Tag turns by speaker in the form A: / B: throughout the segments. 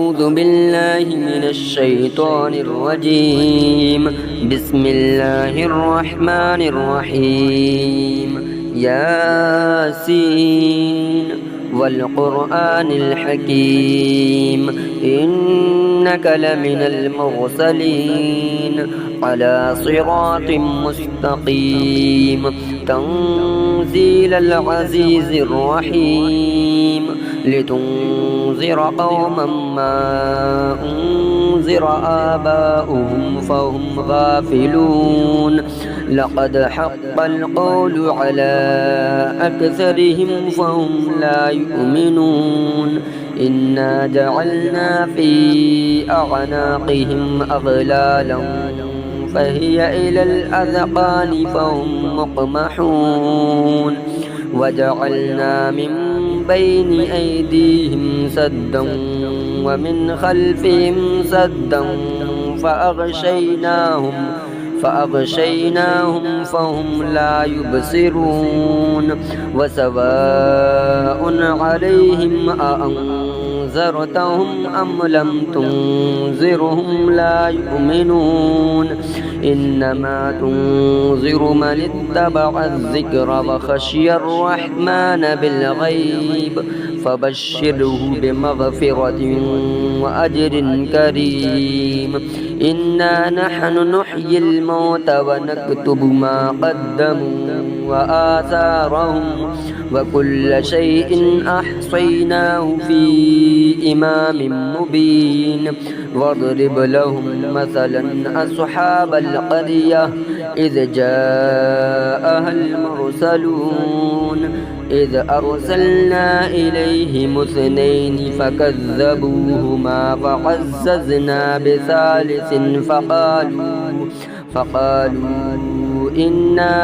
A: أعوذ بالله من الشيطان الرجيم. بسم الله الرحمن الرحيم. ياسين والقرآن الحكيم إنك لمن المرسلين على صراط مستقيم تنزيل العزيز الرحيم لتنذر قوما ما أنذر آباؤهم فهم غافلون لقد حق القول على أكثرهم فهم لا يؤمنون إنا جعلنا في أعناقهم أغلالا فهي إلى الأذقان فهم مقمحون وجعلنا من بين أيديهم سدا ومن خلفهم سدا فأغشيناهم فهم لا يبصرون وسواء عليهم أأنذرتهم أم لم تنذرهم لا يؤمنون إنما تنذر من اتبع الذكر وخشي الرحمن بالغيب فبشره بمغفرة وأجر كريم. إنا نحن نحيي الموتى ونكتب ما قدموا وآثارهم وكل شيء أحصيناه في إمام مبين. واضرب لهم مثلا أصحاب القرية إذ جاءها المرسلون إذ أرسلنا إليهم اثنين فكذبوهما فعززنا بثالث فقالوا إنا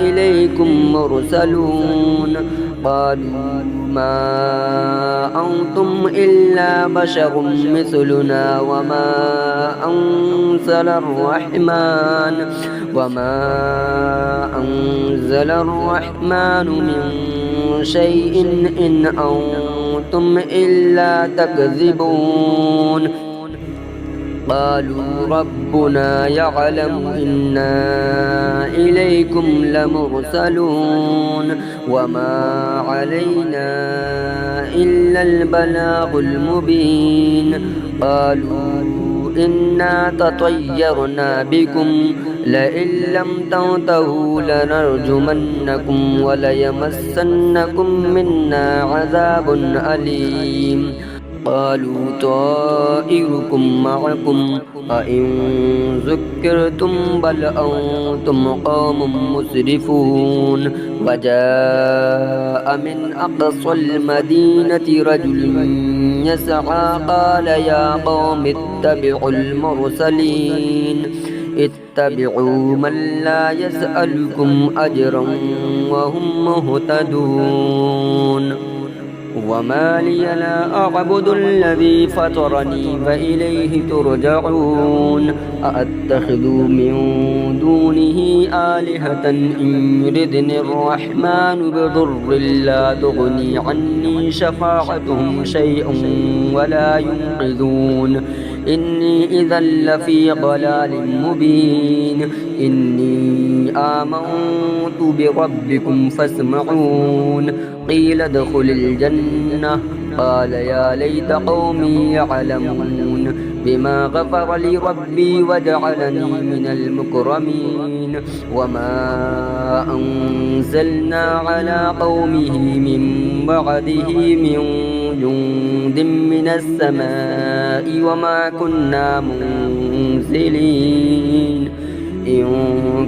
A: إليكم مرسلون قالوا ما أنتم إلا بشر مثلنا وما أنزل الرحمن من شيء إن أنتم إلا تكذبون. قالوا ربنا يعلم إنا إليكم لمرسلون وما علينا إلا البلاغ المبين. قالوا إنا تطيرنا بكم لئن لم تنتهوا لنرجمنكم وليمسنكم منا عذاب أليم. قالوا طائركم معكم أئن ذكرتم بل أنتم قوم مسرفون. وجاء من أقصى المدينة رجل يسعى قال يا قوم اتبعوا المرسلين اتبعوا من لا يسألكم أجرا وهم مهتدون. وما لي لا أعبد الذي فطرني فإليه ترجعون. أأتخذ من دونه آلهة إن يردني الرحمن بضر لا تغني عني شفاعتهم شيئا ولا ينقذون. إني إذا لفي ضلال مبين. إني آمنت بربكم فاسمعون. قيل ادخل الجنة قال يا ليت قومي يعلمون بما غفر لي ربي وجعلني من المكرمين. وما أنزلنا على قومه من بعده من جند من السماء وما كنا منزلين إن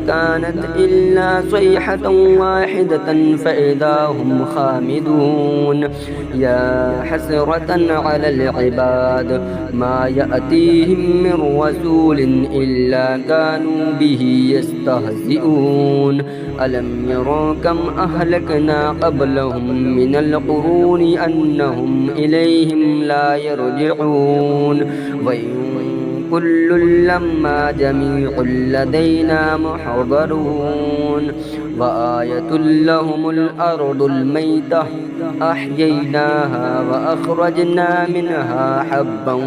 A: كانت إلا صيحة واحدة فإذا هم خامدون. يا حسرة على العباد ما يأتيهم من رسول إلا كانوا به يستهزئون. ألم يروا كم أهلكنا قبلهم من القرون أنهم إليهم لا يرجعون. وإن كل لما جميع لدينا محضرون وآية لهم الأرض الميتة أحييناها وأخرجنا منها حبا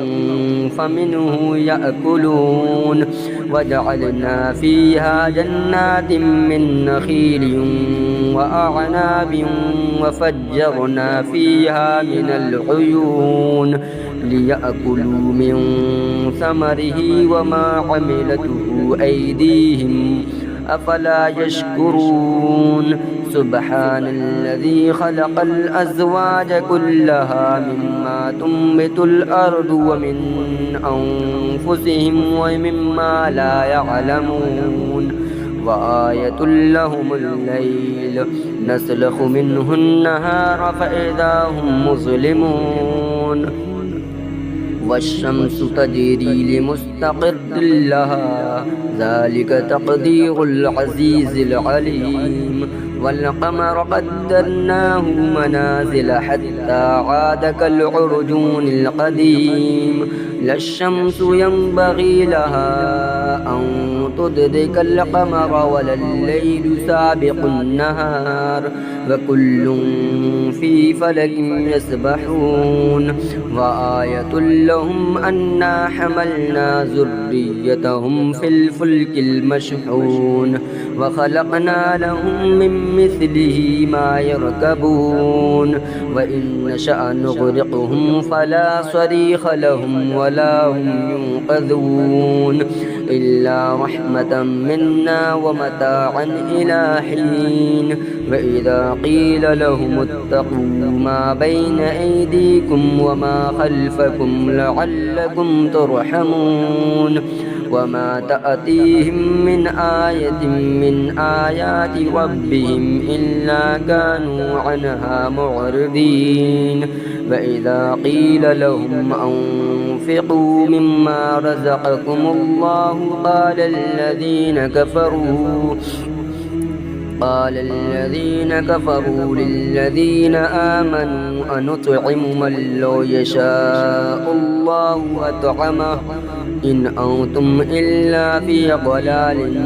A: فمنه يأكلون وجعلنا فيها جنات من نخيل وأعناب وفجرنا فيها من العيون ليأكلوا من ثمره وما عملته أيديهم أفلا يشكرون سبحان الذي خلق الأزواج كلها مما تنبت الأرض ومن أنفسهم ومما لا يعلمون وآية لهم الليل نسلخ منه النهار فإذا هم مظلمون والشمس تجري لمستقر لها ذلك تقدير العزيز العليم والقمر قدرناه منازل حتى عاد كالعرجون القديم لا الشمس ينبغي لها أن تدرك القمر ولا الليل سابق النهار وكل في فلك يسبحون وآية لهم أنا حملنا ذريتهم في الفلك المشحون وخلقنا لهم من مثله ما يركبون وإن نشأ نغرقهم فلا صريخ لهم ولا هم ينقذون إلا رحمة منا ومتاعا إلى حين وإذا قيل لهم اتقوا ما بين أيديكم وما خلفكم لعلكم ترحمون وما تأتيهم من آية من آيات ربهم إلا كانوا عنها معرضين وإذا قيل لهم أنفقوا مما رزقكم الله قال الذين كفروا للذين آمنوا أنطعم من لو يشاء الله أطعمه إن أنتم إلا في ضلال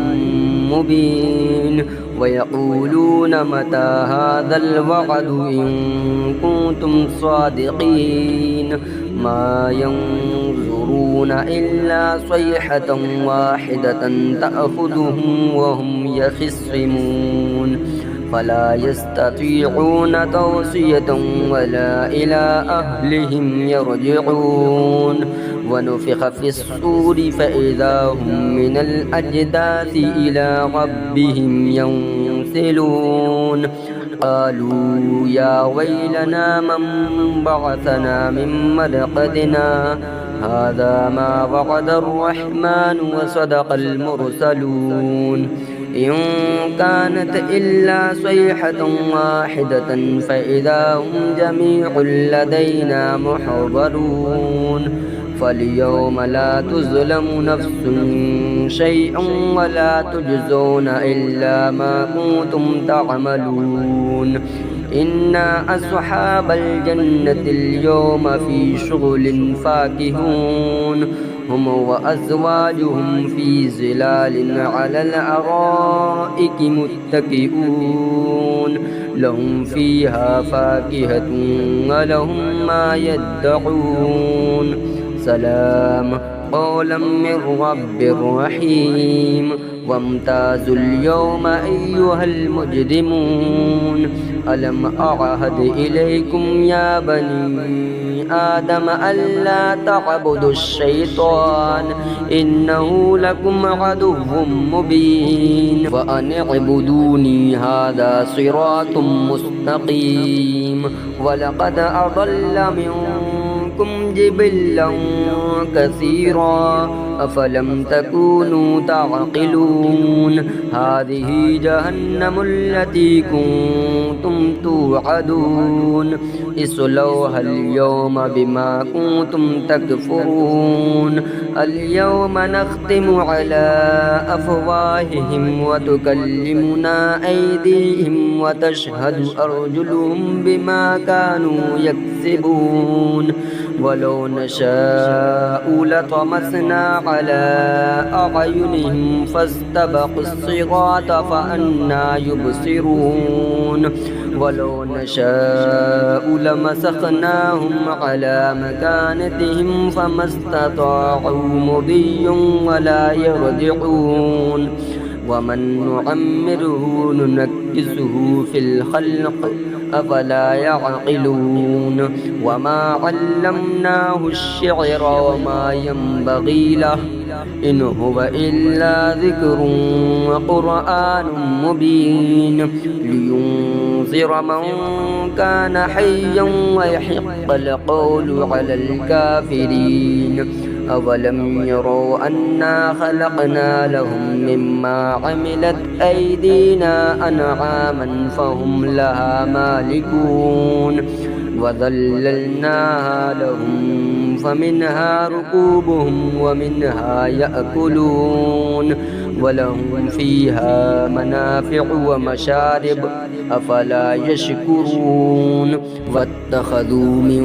A: مبين ويقولون متى هذا الوعد إن كنتم صادقين ما ينظرون إلا صيحة واحدة تأخذهم وهم يخصمون فلا يستطيعون توصية ولا إلى أهلهم يرجعون ونفخ في الصور فإذا هم من الأجداث إلى ربهم ينسلون قالوا يا ويلنا من بعثنا من مرقدنا هذا ما وعد الرحمن وصدق المرسلون إن كانت إلا صيحة واحدة فإذا هم جميع لدينا محضرون فاليوم لا تظلم نفس شيئا ولا تجزون إلا ما كنتم تعملون إنا أصحاب الجنة اليوم في شغل فاكهون هم وأزواجهم في ظلال على الأرائك متكئون لهم فيها فاكهة ولهم ما يدعون سلام قولا من رب رحيم وامتازوا اليوم أيها المجرمون ألم أعهد إليكم يا بني آدم ألا تعبدوا الشيطان إنه لكم عدو مبين وأن اعبدوني هذا صراط مستقيم ولقد أضل منكم جبلا كثيرا أفلم تكونوا تعقلون هذه جهنم التي كنتم توعدون اصلوها اليوم بما كنتم تكفرون اليوم نختم على أفواههم وتكلمنا أيديهم وتشهد أرجلهم بما كانوا يكسبون ولو نشاء لطمسنا على أعينهم فاستبقوا الصراط فأنى يبصرون ولو نشاء لمسخناهم على مكانتهم فما استطاعوا مضيا ولا يرجعون ومن نعمره ننكسه في الخلق أفلا يعقلون وما علمناه الشعر وما ينبغي له إن هو إلا ذكر وقرآن مبين لينذر من كان حيا ويحق القول على الكافرين أولم يروا أنا خلقنا لهم مما عملت أيدينا أنعاما فهم لها مالكون وذللناها لهم فمنها ركوبهم ومنها يأكلون ولهم فيها منافع ومشارب أفلا يشكرون واتخذوا من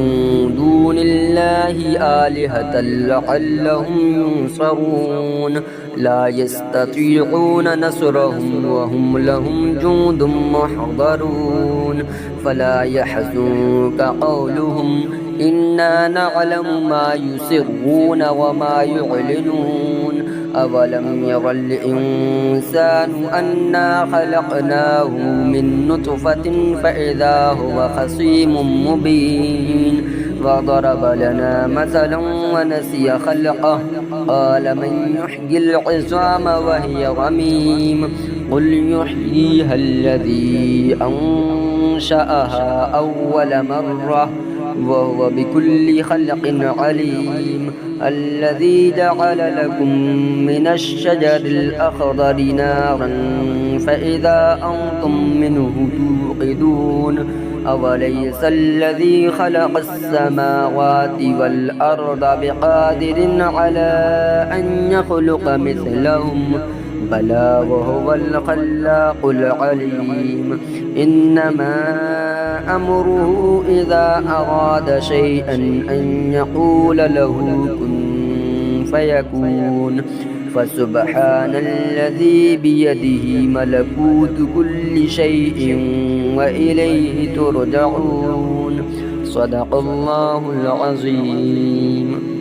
A: دون الله آلهة لعلهم ينصرون لا يستطيعون نصرهم وهم لهم جند محضرون فلا يحزنك قولهم إنا نعلم ما يسرون وما يعلنون أولم ير الإنسان أنا خلقناه من نطفة فإذا هو خصيم مبين وضرب لنا مثلا ونسي خلقه قال من يحيي العظام وهي رميم قل يحييها الذي أنشأها أول مرة وهو بكل خلق عليم الذي جعل لكم من الشجر الأخضر نارا فإذا أنتم منه توقدون أوليس الذي خلق السماوات والأرض بقادر على أن يخلق مثلهم بلى وهو الخلاق العليم إنما أمره إذا أراد شيئا أن يقول له كن فيكون فسبحان الذي بيده ملكوت كل شيء وإليه ترجعون صدق الله العظيم.